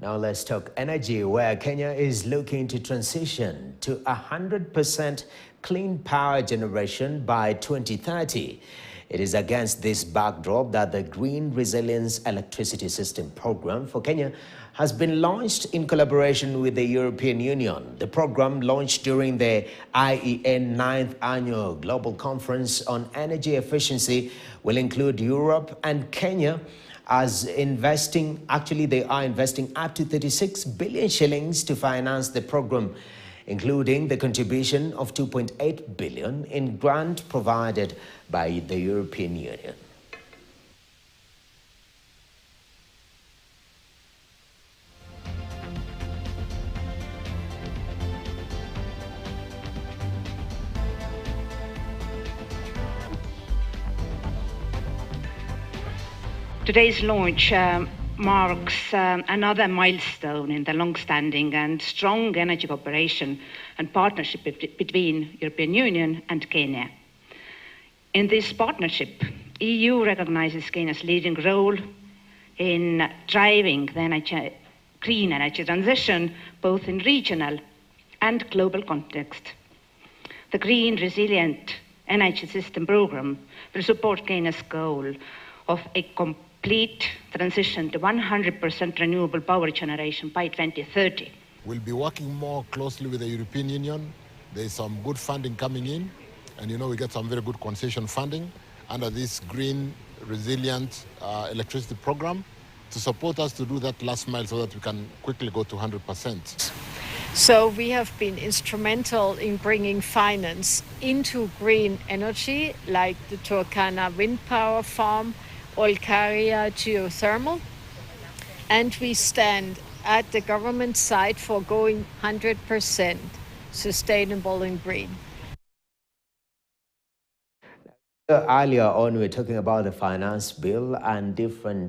Now let's talk energy, where Kenya is looking to transition to 100% clean power generation by 2030. It is against this backdrop that the Green Resilience Electricity System Program for Kenya has been launched in collaboration with the European Union. The program, launched during the IEA 9th Annual Global Conference on Energy Efficiency, will include Europe and Kenya as they are investing up to 36 billion shillings to finance the program, including the contribution of 2.8 billion in grant provided by the European Union. Today's launch marks another milestone in the long-standing and strong energy cooperation and partnership between European Union and Kenya. In this partnership, EU recognizes Kenya's leading role in driving the green energy transition, both in regional and global context. The Green Resilient Energy System Program will support Kenya's goal of a complete transition to 100% renewable power generation by 2030. We'll be working more closely with the European Union. There's some good funding coming in, and we get some very good concession funding under this Green Resilient Electricity Program to support us to do that last mile so that we can quickly go to 100%. So we have been instrumental in bringing finance into green energy, like the Turkana wind power farm, Olkaria geothermal, and we stand at the government side for going 100% sustainable and green. Earlier on, we were talking about the finance bill and different